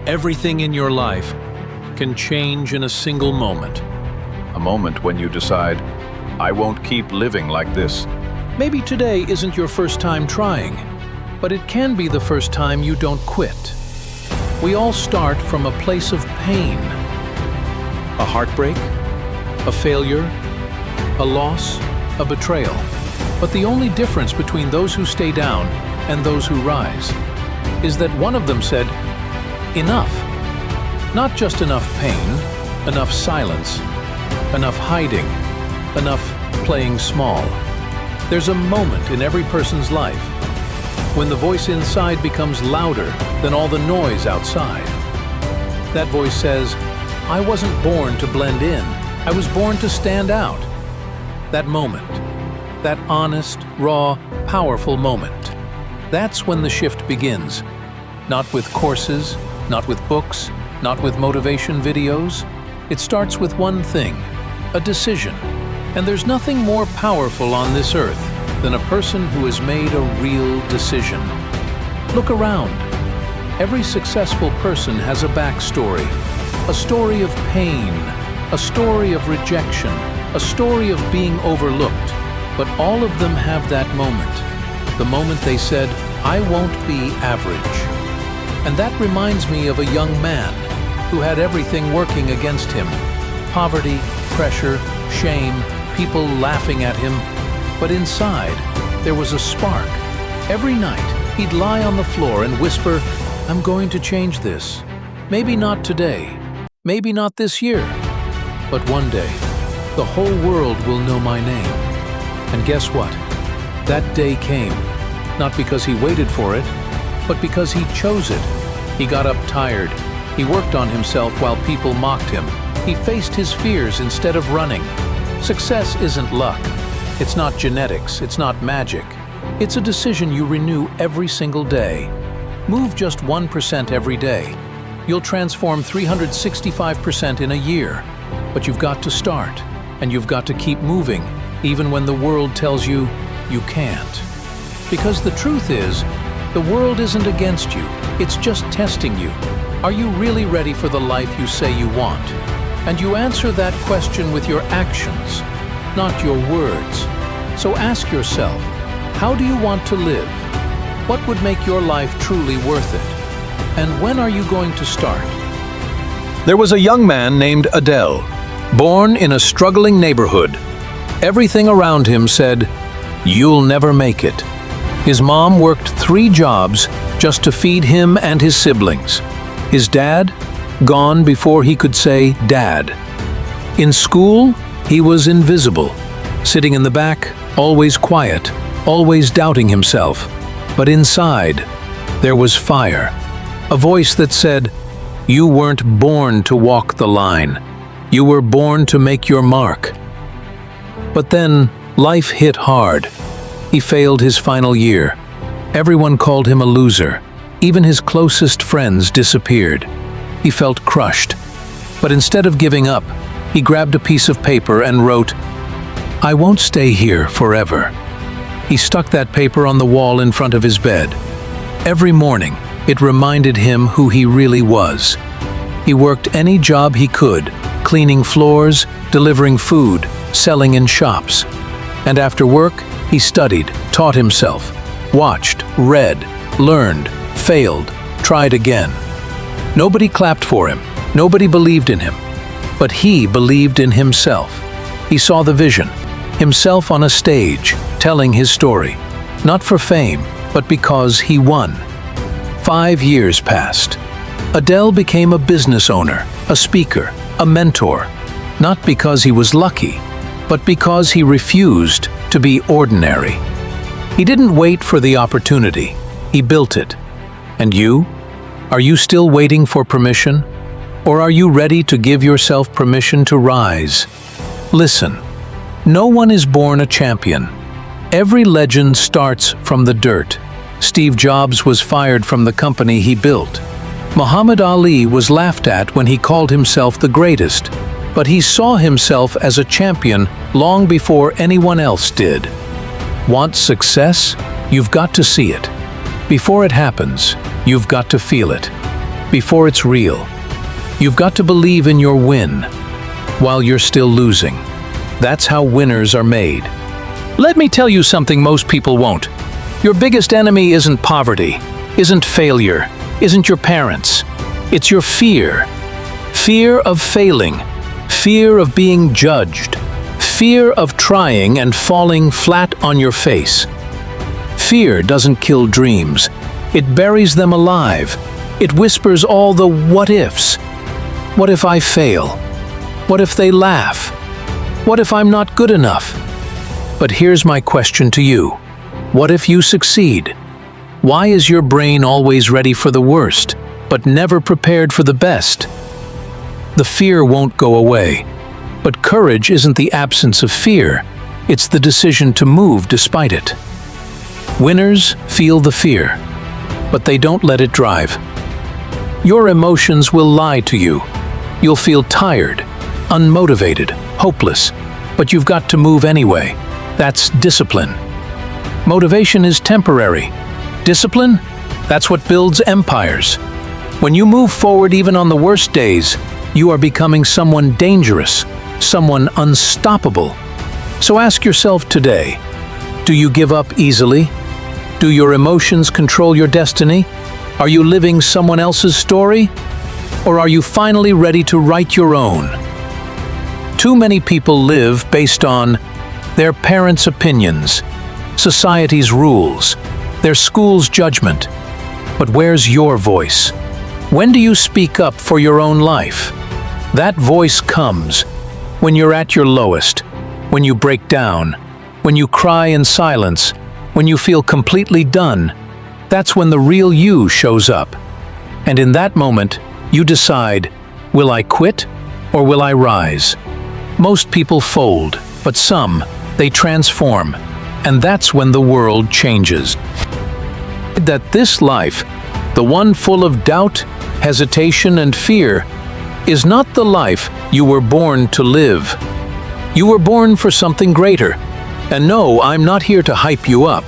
Everything in your life can change in a single moment. A moment when you decide, I won't keep living like this. Maybe today isn't your first time trying, but it can be the first time you don't quit. We all start from a place of pain. A heartbreak, a failure, a loss, a betrayal. But the only difference between those who stay down and those who rise is that one of them said, enough. Not just enough pain, enough silence, enough hiding, enough playing small. There's a moment in every person's life when the voice inside becomes louder than all the noise outside. That voice says, I wasn't born to blend in. I was born to stand out. That moment, that honest, raw, powerful moment, that's when the shift begins. Not with courses, not with books, not with motivation videos. It starts with one thing, a decision. And there's nothing more powerful on this earth than a person who has made a real decision. Look around. Every successful person has a backstory, a story of pain, a story of rejection, a story of being overlooked. But all of them have that moment, the moment they said, I won't be average. And that reminds me of a young man who had everything working against him. Poverty, pressure, shame, people laughing at him. But inside, there was a spark. Every night, he'd lie on the floor and whisper, I'm going to change this. Maybe not today, maybe not this year, but one day, the whole world will know my name. And guess what? That day came, not because he waited for it, but because he chose it. He got up tired. He worked on himself while people mocked him. He faced his fears instead of running. Success isn't luck. It's not genetics. It's not magic. It's a decision you renew every single day. Move just 1% every day. You'll transform 365% in a year. But you've got to start, and you've got to keep moving, even when the world tells you you can't. Because the truth is, the world isn't against you, it's just testing you. Are you really ready for the life you say you want? And you answer that question with your actions, not your words. So ask yourself, how do you want to live? What would make your life truly worth it? And when are you going to start? There was a young man named Adele, born in a struggling neighborhood. Everything around him said, you'll never make it. His mom worked 3 jobs just to feed him and his siblings. His dad, gone before he could say dad. In school, he was invisible, sitting in the back, always quiet, always doubting himself. But inside, there was fire, a voice that said, you weren't born to walk the line. You were born to make your mark. But then, life hit hard. He failed his final year. Everyone called him a loser. Even his closest friends disappeared. He felt crushed. But instead of giving up, he grabbed a piece of paper and wrote, I won't stay here forever. He stuck that paper on the wall in front of his bed. Every morning, it reminded him who he really was. He worked any job he could, cleaning floors, delivering food, selling in shops. And after work, he studied, taught himself, watched, read, learned, failed, tried again. Nobody clapped for him. Nobody believed in him. But he believed in himself. He saw the vision, himself on a stage, telling his story, not for fame, but because he won. 5 years passed. Adele became a business owner, a speaker, a mentor, not because he was lucky, but because he refused to be ordinary. He didn't wait for the opportunity, he built it. And you? Are you still waiting for permission? Or are you ready to give yourself permission to rise? Listen, no one is born a champion. Every legend starts from the dirt. Steve Jobs was fired from the company he built. Muhammad Ali was laughed at when he called himself the greatest, but he saw himself as a champion long before anyone else did. Want success? You've got to see it. Before it happens, you've got to feel it. before it's real. You've got to believe in your win while you're still losing. That's how winners are made. Let me tell you something most people won't. Your biggest enemy isn't poverty, isn't failure, isn't your parents. It's your fear. Fear of failing, fear of being judged, fear of trying and falling flat on your face. Fear doesn't kill dreams. It buries them alive. It whispers all the what-ifs. What if I fail? What if they laugh? What if I'm not good enough? But here's my question to you. What if you succeed? Why is your brain always ready for the worst, but never prepared for the best? The fear won't go away. But courage isn't the absence of fear. It's the decision to move despite it. Winners feel the fear, but they don't let it drive. Your emotions will lie to you. You'll feel tired, unmotivated, hopeless, but you've got to move anyway. That's discipline. Motivation is temporary. Discipline? That's what builds empires. When you move forward even on the worst days, you are becoming someone dangerous, someone unstoppable. So ask yourself today, do you give up easily? Do your emotions control your destiny? Are you living someone else's story? Or are you finally ready to write your own? Too many people live based on their parents' opinions, society's rules, their school's judgment. But where's your voice? When do you speak up for your own life? That voice comes when you're at your lowest, when you break down, when you cry in silence, when you feel completely done. That's when the real you shows up. And in that moment, you decide, will I quit or will I rise? Most people fold, but some, they transform. And that's when the world changes. That this life, the one full of doubt, hesitation, and fear, is not the life you were born to live. You were born for something greater. And no, I'm not here to hype you up.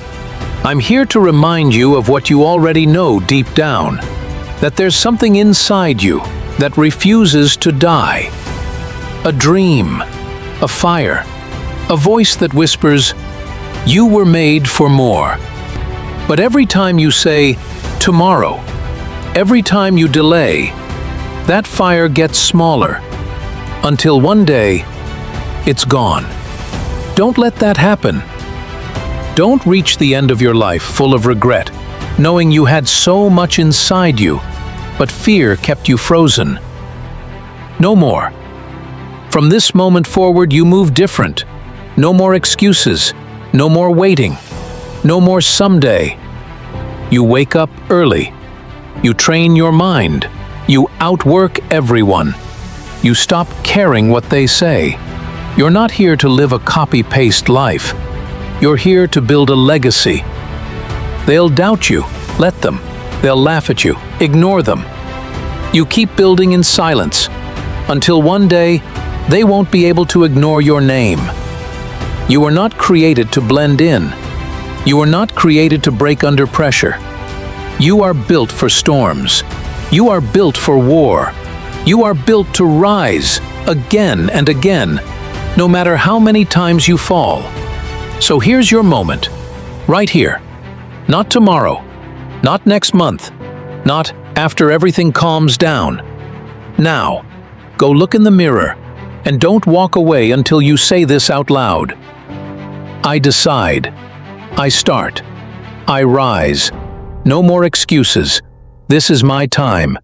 I'm here to remind you of what you already know deep down. That there's something inside you that refuses to die. A dream, a fire, a voice that whispers, you were made for more. But every time you say, tomorrow, every time you delay, that fire gets smaller, until one day, it's gone. Don't let that happen. Don't reach the end of your life full of regret, knowing you had so much inside you, but fear kept you frozen. No more. From this moment forward, you move different. No more excuses, no more waiting, no more someday. You wake up early. You train your mind. You outwork everyone. You stop caring what they say. You're not here to live a copy-paste life. You're here to build a legacy. They'll doubt you. Let them. They'll laugh at you. Ignore them. You keep building in silence until one day they won't be able to ignore your name. You were not created to blend in. You were not created to break under pressure. You are built for storms. You are built for war. You are built to rise again and again, no matter how many times you fall. So here's your moment, right here. Not tomorrow, not next month, not after everything calms down. Now, go look in the mirror and don't walk away until you say this out loud. I decide. I start. I rise. No more excuses. This is my time.